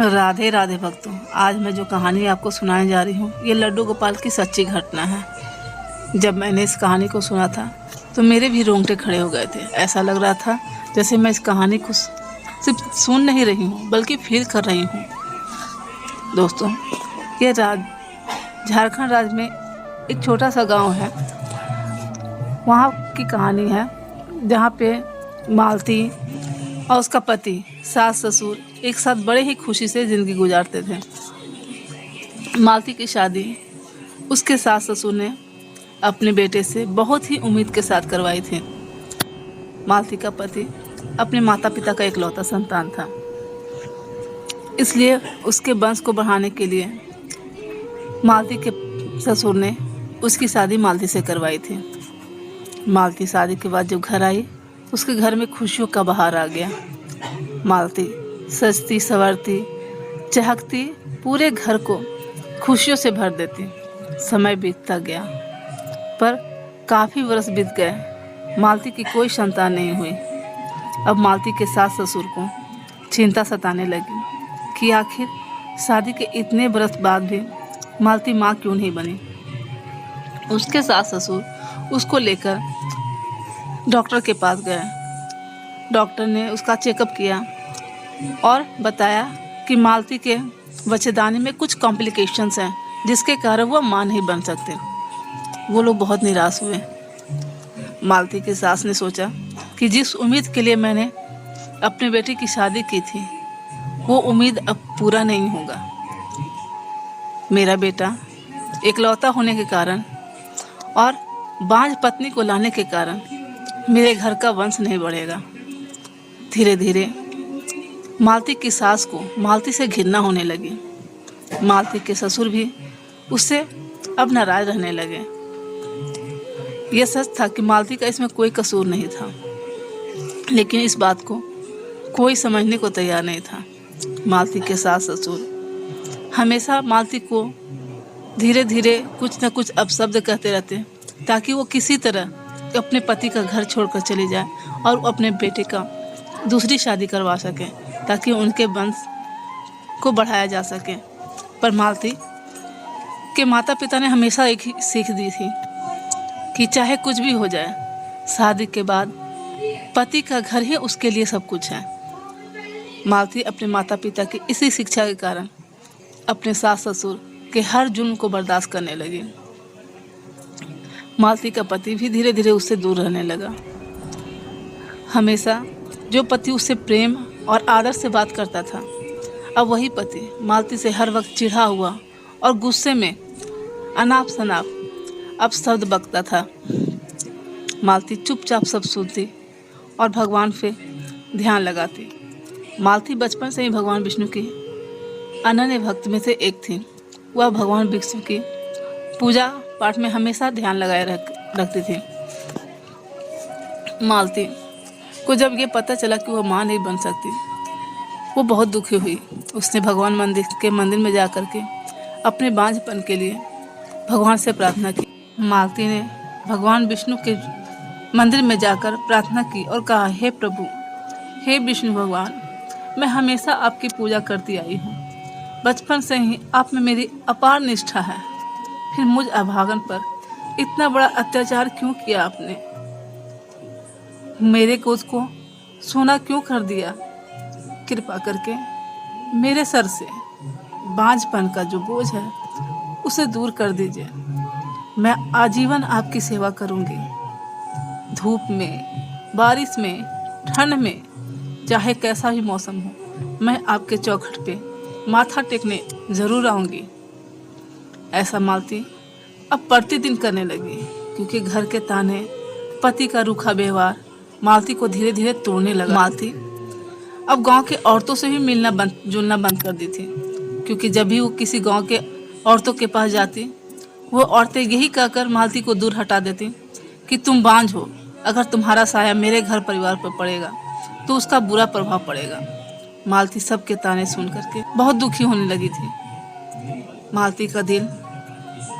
राधे राधे भक्तों। आज मैं जो कहानी आपको सुनाने जा रही हूँ ये लड्डू गोपाल की सच्ची घटना है। जब मैंने इस कहानी को सुना था तो मेरे भी रोंगटे खड़े हो गए थे। ऐसा लग रहा था जैसे मैं इस कहानी को सिर्फ सुन नहीं रही हूँ बल्कि फील कर रही हूँ। दोस्तों, ये झारखंड राज्य में एक छोटा सा गांव है। वहाँ की कहानी है जहाँ पे मालती और उसका पति सास ससुर एक साथ बड़े ही खुशी से ज़िंदगी गुजारते थे। मालती की शादी उसके सास ससुर ने अपने बेटे से बहुत ही उम्मीद के साथ करवाई थी। मालती का पति अपने माता पिता का इकलौता संतान था, इसलिए उसके वंश को बढ़ाने के लिए मालती के ससुर ने उसकी शादी मालती से करवाई थी। मालती शादी के बाद जब घर आई उसके घर में खुशियों का बहार आ गया। मालती सजती संवरती चहकती पूरे घर को खुशियों से भर देती। समय बीतता गया पर काफ़ी वर्ष बीत गए, मालती की कोई संतान नहीं हुई। अब मालती के सास ससुर को चिंता सताने लगी कि आखिर शादी के इतने बरस बाद भी मालती माँ क्यों नहीं बनी। उसके सास ससुर उसको लेकर डॉक्टर के पास गए। डॉक्टर ने उसका चेकअप किया और बताया कि मालती के बच्चेदानी में कुछ कॉम्प्लिकेशंस हैं जिसके कारण वह मां नहीं बन सकते। वो लोग बहुत निराश हुए। मालती की सास ने सोचा कि जिस उम्मीद के लिए मैंने अपने बेटे की शादी की थी वो उम्मीद अब पूरा नहीं होगा। मेरा बेटा इकलौता होने के कारण और बांझ पत्नी को लाने के कारण मेरे घर का वंश नहीं बढ़ेगा। धीरे धीरे मालती की सास को मालती से घृणा होने लगी। मालती के ससुर भी उससे अब नाराज रहने लगे। यह सच था कि मालती का इसमें कोई कसूर नहीं था, लेकिन इस बात को कोई समझने को तैयार नहीं था। मालती के सास ससुर हमेशा मालती को धीरे धीरे कुछ न कुछ अपशब्द कहते रहते ताकि वो किसी तरह अपने पति का घर छोड़कर चली जाए और अपने बेटे का दूसरी शादी करवा सके ताकि उनके वंश को बढ़ाया जा सके। पर मालती के माता पिता ने हमेशा एक ही सीख दी थी कि चाहे कुछ भी हो जाए, शादी के बाद पति का घर ही उसके लिए सब कुछ है। मालती अपने माता पिता की इसी शिक्षा के कारण अपने सास ससुर के हर जुल्म को बर्दाश्त करने लगी। मालती का पति भी धीरे धीरे उससे दूर रहने लगा। हमेशा जो पति उससे प्रेम और आदर से बात करता था, अब वही पति मालती से हर वक्त चिढ़ा हुआ और गुस्से में अनाप शनाप अपशब्द बकता था। मालती चुपचाप सब सुनती और भगवान पे ध्यान लगाती। मालती बचपन से ही भगवान विष्णु की अनन्य भक्त में से एक थी। वह भगवान विष्णु की पूजा पाठ में हमेशा ध्यान लगाए रखती थी। मालती को जब ये पता चला कि वह माँ नहीं बन सकती, वो बहुत दुखी हुई। उसने भगवान मंदिर में जा कर के अपने बांझपन के लिए भगवान से प्रार्थना की। मालती ने भगवान विष्णु के मंदिर में जाकर प्रार्थना की और कहा, हे प्रभु, हे विष्णु भगवान, मैं हमेशा आपकी पूजा करती आई हूँ। बचपन से ही आप में मेरी अपार निष्ठा है, फिर मुझ अभागन पर इतना बड़ा अत्याचार क्यों किया आपने? मेरे गोद को सोना क्यों कर दिया? कृपा करके मेरे सर से बांझपन का जो बोझ है उसे दूर कर दीजिए। मैं आजीवन आपकी सेवा करूंगी। धूप में, बारिश में, ठंड में, चाहे कैसा भी मौसम हो, मैं आपके चौखट पे माथा टेकने जरूर आऊंगी। ऐसा मालती अब प्रतिदिन करने लगी क्योंकि घर के ताने, पति का रूखा व्यवहार मालती को धीरे धीरे तोड़ने लगा। मालती अब गांव के औरतों से भी जुलना बंद कर दी थी क्योंकि जब भी वो किसी गांव के औरतों के पास जाती, वो औरतें यही कहकर मालती को दूर हटा देती कि तुम बांझ हो, अगर तुम्हारा साया मेरे घर परिवार पर पड़ेगा तो उसका बुरा प्रभाव पड़ेगा। मालती सबके ताने सुन करके बहुत दुखी होने लगी थी। मालती का दिल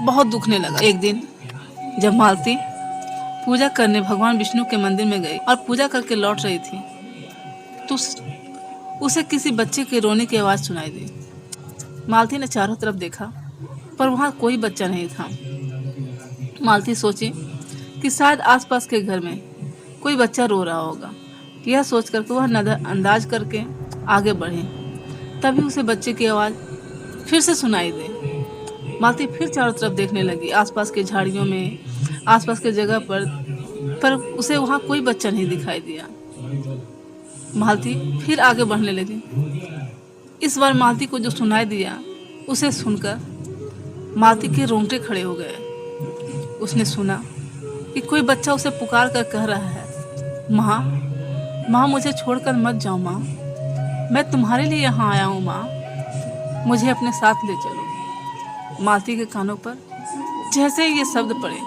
बहुत दुखने लगा। एक दिन जब मालती पूजा करने भगवान विष्णु के मंदिर में गई और पूजा करके लौट रही थी तो उसे किसी बच्चे के रोने की आवाज़ सुनाई दी। मालती ने चारों तरफ देखा पर वहाँ कोई बच्चा नहीं था। मालती सोची कि शायद आसपास के घर में कोई बच्चा रो रहा होगा। यह सोच करके वह नज़रअंदाज करके आगे बढ़ी। तभी उसे बच्चे की आवाज़ फिर से सुनाई दी। मालती फिर चारों तरफ देखने लगी, आसपास के झाड़ियों में, आसपास के जगह पर उसे वहाँ कोई बच्चा नहीं दिखाई दिया। मालती फिर आगे बढ़ने लगी। इस बार मालती को जो सुनाई दिया उसे सुनकर मालती के रोंगटे खड़े हो गए। उसने सुना कि कोई बच्चा उसे पुकार कर कह रहा है, माँ, माँ मुझे छोड़कर मत जाओ माँ, मैं तुम्हारे लिए यहाँ आया हूँ माँ, मुझे अपने साथ ले चलो। मालती के कानों पर जैसे ही ये शब्द पड़े,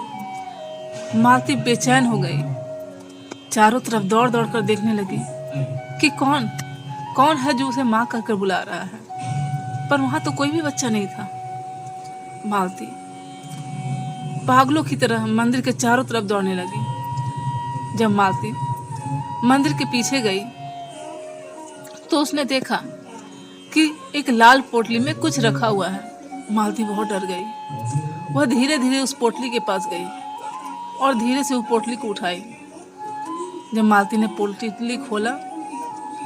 मालती बेचैन हो गई। चारों तरफ दौड़ दौड़ कर देखने लगी कि कौन है जो उसे माँ कहकर बुला रहा है, पर वहाँ तो कोई भी बच्चा नहीं था। मालती पागलों की तरह मंदिर के चारों तरफ दौड़ने लगी। जब मालती मंदिर के पीछे गई तो उसने देखा कि एक लाल पोटली में कुछ रखा हुआ है। मालती बहुत डर गई। वह धीरे धीरे उस पोटली के पास गई और धीरे से उस पोटली को उठाई। जब मालती ने पोटली खोला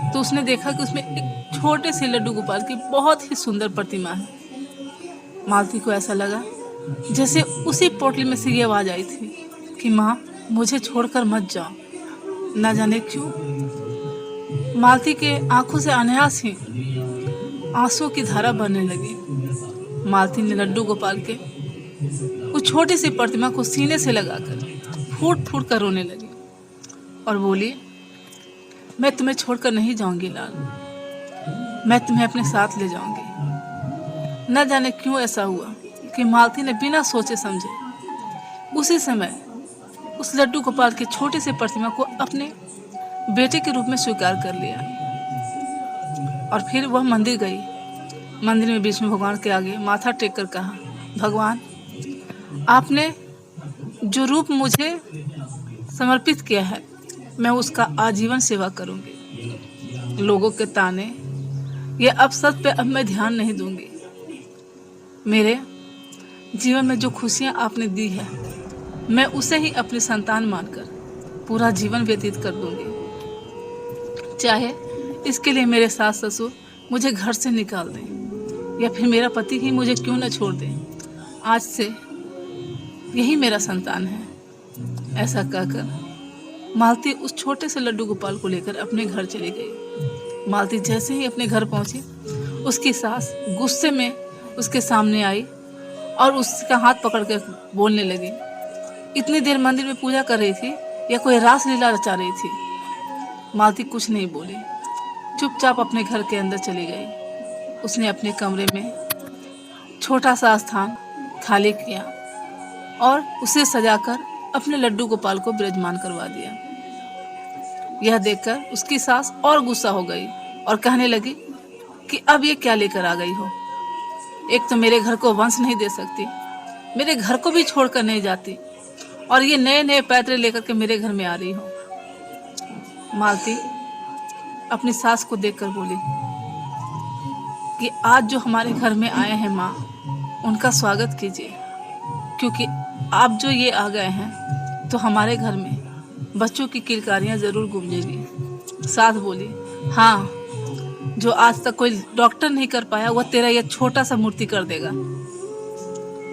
तो उसने देखा कि उसमें एक छोटे से लड्डू गोपाल की बहुत ही सुंदर प्रतिमा है। मालती को ऐसा लगा जैसे उसी पोटली में से ये आवाज आई थी कि माँ मुझे छोड़कर मत जाओ। न जाने क्यों मालती के आंखों से अनायास ही आंसुओं की धारा बहने लगी। मालती ने लड्डू गोपाल के उस छोटी सी प्रतिमा को सीने से लगाकर फूट फूट कर रोने लगी और बोली, मैं तुम्हें छोड़कर नहीं जाऊंगी लाल, मैं तुम्हें अपने साथ ले जाऊंगी। न जाने क्यों ऐसा हुआ कि मालती ने बिना सोचे समझे उसी समय उस लड्डू गोपाल की छोटी सी प्रतिमा को अपने बेटे के रूप में स्वीकार कर लिया। और फिर वह मंदिर गई। मंदिर में विष्णु भगवान के आगे माथा टेक कर कहा, भगवान, आपने जो रूप मुझे समर्पित किया है मैं उसका आजीवन सेवा करूंगी। लोगों के ताने ये अपशब्द पे अब मैं ध्यान नहीं दूंगी। मेरे जीवन में जो खुशियां आपने दी है मैं उसे ही अपनी संतान मानकर पूरा जीवन व्यतीत कर दूंगी, चाहे इसके लिए मेरे सास ससुर मुझे घर से निकाल दें या फिर मेरा पति ही मुझे क्यों न छोड़ दे। आज से यही मेरा संतान है। ऐसा कहकर मालती उस छोटे से लड्डू गोपाल को लेकर अपने घर चली गई। मालती जैसे ही अपने घर पहुंची उसकी सास गुस्से में उसके सामने आई और उसका हाथ पकड़ कर बोलने लगी, इतनी देर मंदिर में पूजा कर रही थी या कोई रासलीला रचा रही थी। मालती कुछ नहीं बोली, चुपचाप अपने घर के अंदर चली गई। उसने अपने कमरे में छोटा सा स्थान खाली किया और उसे सजाकर अपने लड्डू गोपाल को विराजमान करवा दिया। यह देखकर उसकी सास और गुस्सा हो गई और कहने लगी कि अब ये क्या लेकर आ गई हो। एक तो मेरे घर को वंश नहीं दे सकती, मेरे घर को भी छोड़कर नहीं जाती, और ये नए नए पैतरे लेकर के मेरे घर में आ रही हो। मालती अपनी सास को देखकर बोली कि आज जो हमारे घर में आए हैं माँ, उनका स्वागत कीजिए, क्योंकि आप जो ये आ गए हैं तो हमारे घर में बच्चों की किलकारियाँ ज़रूर गूंजेगी। सास बोली, हाँ, जो आज तक कोई डॉक्टर नहीं कर पाया वह तेरा यह छोटा सा मूर्ति कर देगा।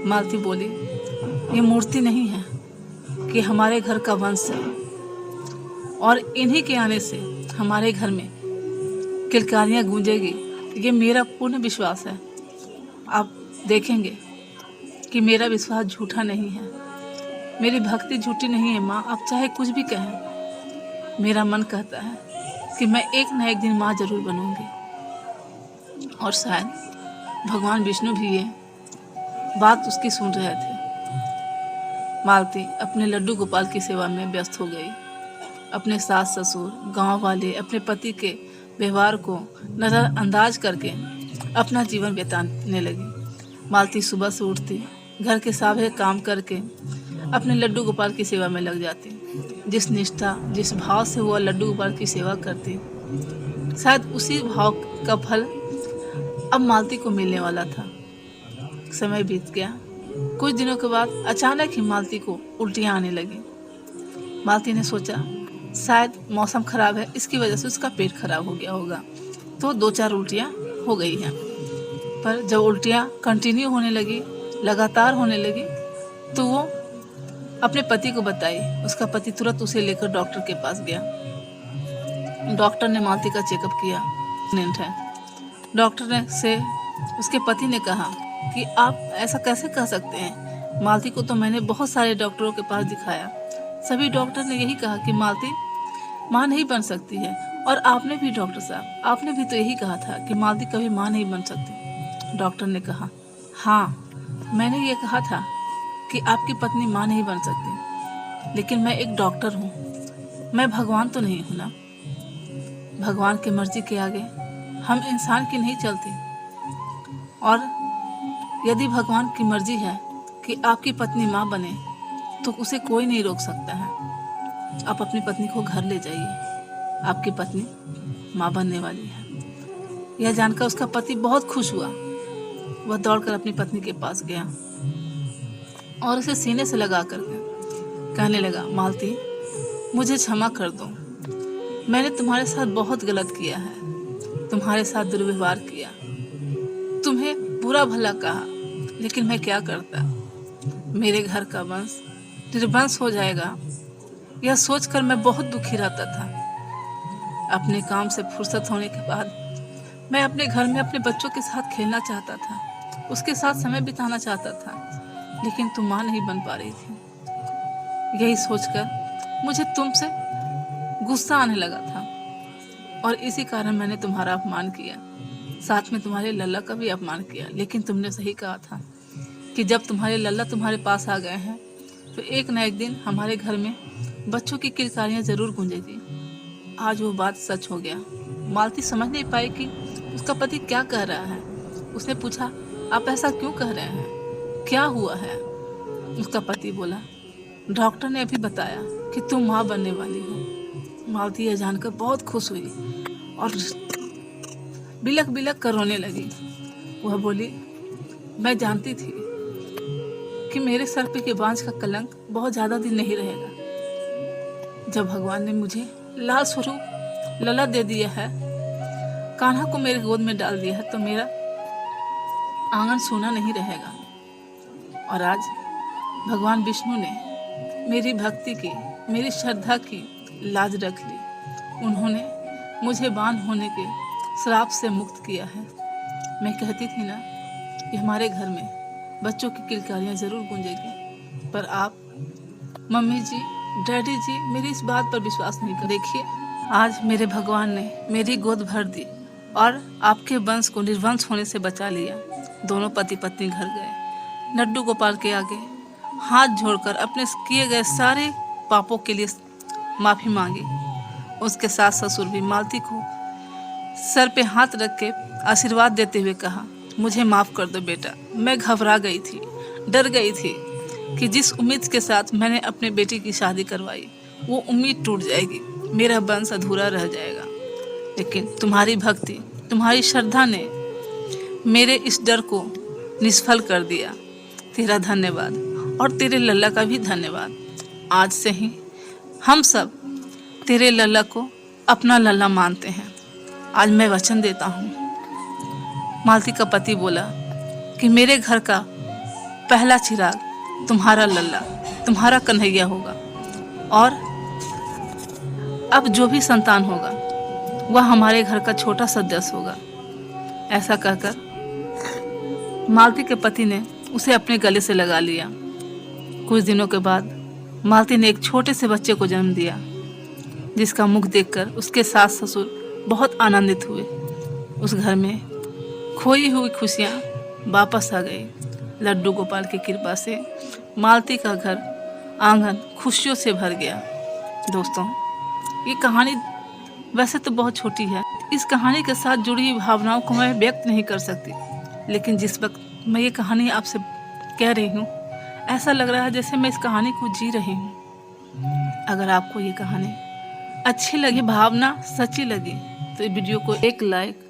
मालती बोली, ये मूर्ति नहीं है कि हमारे घर का वंश है और इन्हीं के आने से हमारे घर में किलकारियाँ गूंजेगी, ये मेरा पूर्ण विश्वास है। आप देखेंगे कि मेरा विश्वास झूठा नहीं है, मेरी भक्ति झूठी नहीं है माँ। आप चाहे कुछ भी कहें, मेरा मन कहता है कि मैं एक न एक दिन माँ जरूर बनूंगी। और शायद भगवान विष्णु भी ये बात उसकी सुन रहे थे। मालती अपने लड्डू गोपाल की सेवा में व्यस्त हो गई। अपने सास ससुर, गांव वाले, अपने पति के व्यवहार को नज़रअंदाज करके अपना जीवन बिताने लगी। मालती सुबह से उठती, घर के सारे काम करके अपने लड्डू गोपाल की सेवा में लग जाती। जिस निष्ठा, जिस भाव से वह लड्डू गोपाल की सेवा करती, शायद उसी भाव का फल अब मालती को मिलने वाला था। समय बीत गया। कुछ दिनों के बाद अचानक ही मालती को उल्टियाँ आने लगी। मालती ने सोचा शायद मौसम खराब है, इसकी वजह से उसका पेट खराब हो गया होगा, तो 2-4 उल्टियाँ हो गई हैं। पर जब उल्टियाँ कंटिन्यू होने लगी, लगातार होने लगी, तो वो अपने पति को बताई। उसका पति तुरंत उसे लेकर डॉक्टर के पास गया। डॉक्टर ने मालती का चेकअप किया। प्रेग्नेंट है। डॉक्टर ने से उसके पति ने कहा कि आप ऐसा कैसे कह सकते हैं, मालती को तो मैंने बहुत सारे डॉक्टरों के पास दिखाया, सभी डॉक्टर ने यही कहा कि मालती माँ नहीं बन सकती है, और आपने भी डॉक्टर साहब, आपने भी तो यही कहा था कि मालती कभी माँ नहीं बन सकती। डॉक्टर ने कहा, हाँ मैंने ये कहा था कि आपकी पत्नी माँ नहीं बन सकती, लेकिन मैं एक डॉक्टर हूँ, मैं भगवान तो नहीं हूँ ना। भगवान की मर्जी के आगे हम इंसान की नहीं चलती, और यदि भगवान की मर्जी है कि आपकी पत्नी माँ बने तो उसे कोई नहीं रोक सकता है। आप अपनी पत्नी को घर ले जाइए, आपकी पत्नी माँ बनने वाली है। यह जानकर उसका पति बहुत खुश हुआ। वह दौड़कर अपनी पत्नी के पास गया और उसे सीने से लगा कर कहने लगा, मालती मुझे क्षमा कर दो, मैंने तुम्हारे साथ बहुत गलत किया है, तुम्हारे साथ दुर्व्यवहार किया, तुम्हें बुरा भला कहा, लेकिन मैं क्या करता, मेरे घर का वंश निर्वंश हो जाएगा, यह सोचकर मैं बहुत दुखी रहता था। अपने काम से फुर्सत होने के बाद मैं अपने घर में अपने बच्चों के साथ खेलना चाहता था, उसके साथ समय बिताना चाहता था, लेकिन तुम माँ नहीं बन पा रही थी। यही सोचकर मुझे तुमसे गुस्सा आने लगा था, और इसी कारण मैंने तुम्हारा अपमान किया, साथ में तुम्हारे लल्ला का भी अपमान किया। लेकिन तुमने सही कहा था कि जब तुम्हारे लल्ला तुम्हारे पास आ गए हैं तो एक न एक दिन हमारे घर में बच्चों की किलकारियाँ जरूर गूंजेगी। आज वो बात सच हो गया। मालती समझ नहीं पाई कि उसका पति क्या कह रहा है। उसने पूछा, आप ऐसा क्यों कह रहे हैं, क्या हुआ है? उसका पति बोला, डॉक्टर ने अभी बताया कि तुम माँ बनने वाली हो। मालती यह जानकर बहुत खुश हुई और बिलक बिलक कर रोने लगी। वह बोली, मैं जानती थी कि मेरे सर पे के बांझ का कलंक बहुत ज़्यादा दिन नहीं रहेगा। जब भगवान ने मुझे लाल स्वरूप लला दे दिया है, कान्हा को मेरे गोद में डाल दिया है, तो मेरा आंगन सूना नहीं रहेगा। और आज भगवान विष्णु ने मेरी भक्ति की, मेरी श्रद्धा की लाज रख ली। उन्होंने मुझे बांझ होने के श्राप से मुक्त किया है। मैं कहती थी ना कि हमारे घर में बच्चों की किलकारियाँ ज़रूर गूंजेगी, पर आप मम्मी जी, डैडी जी मेरी इस बात पर विश्वास नहीं कर। देखिए, आज मेरे भगवान ने मेरी गोद भर दी और आपके वंश को निर्वंश होने से बचा लिया। दोनों पति पत्नी घर गए। लड्डू गोपाल के आगे हाथ जोड़कर अपने किए गए सारे पापों के लिए माफ़ी मांगी। उसके सास ससुर भी मालती को सर पे हाथ रख के आशीर्वाद देते हुए कहा, मुझे माफ़ कर दो बेटा, मैं घबरा गई थी, डर गई थी कि जिस उम्मीद के साथ मैंने अपने बेटी की शादी करवाई वो उम्मीद टूट जाएगी, मेरा वंश अधूरा रह जाएगा। लेकिन तुम्हारी भक्ति, तुम्हारी श्रद्धा ने मेरे इस डर को निष्फल कर दिया। तेरा धन्यवाद और तेरे लल्ला का भी धन्यवाद। आज से ही हम सब तेरे लल्ला को अपना लल्ला मानते हैं। आज मैं वचन देता हूँ। मालती का पति बोला कि मेरे घर का पहला चिराग तुम्हारा लल्ला, तुम्हारा कन्हैया होगा, और अब जो भी संतान होगा वह हमारे घर का छोटा सदस्य होगा। ऐसा कहकर मालती के पति ने उसे अपने गले से लगा लिया। कुछ दिनों के बाद मालती ने एक छोटे से बच्चे को जन्म दिया, जिसका मुख देखकर उसके सास ससुर बहुत आनंदित हुए। उस घर में खोई हुई खुशियाँ वापस आ गई। लड्डू गोपाल की कृपा से मालती का घर आंगन खुशियों से भर गया। दोस्तों, ये कहानी वैसे तो बहुत छोटी है। इस कहानी के साथ जुड़ी हुई भावनाओं को मैं व्यक्त नहीं कर सकती, लेकिन जिस वक्त मैं ये कहानी आपसे कह रही हूँ, ऐसा लग रहा है जैसे मैं इस कहानी को जी रही हूँ। अगर आपको ये कहानी अच्छी लगी, भावना सच्ची लगी, तो इस वीडियो को एक लाइक,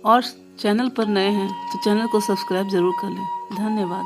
और चैनल पर नए हैं तो चैनल को सब्सक्राइब ज़रूर कर लें। धन्यवाद।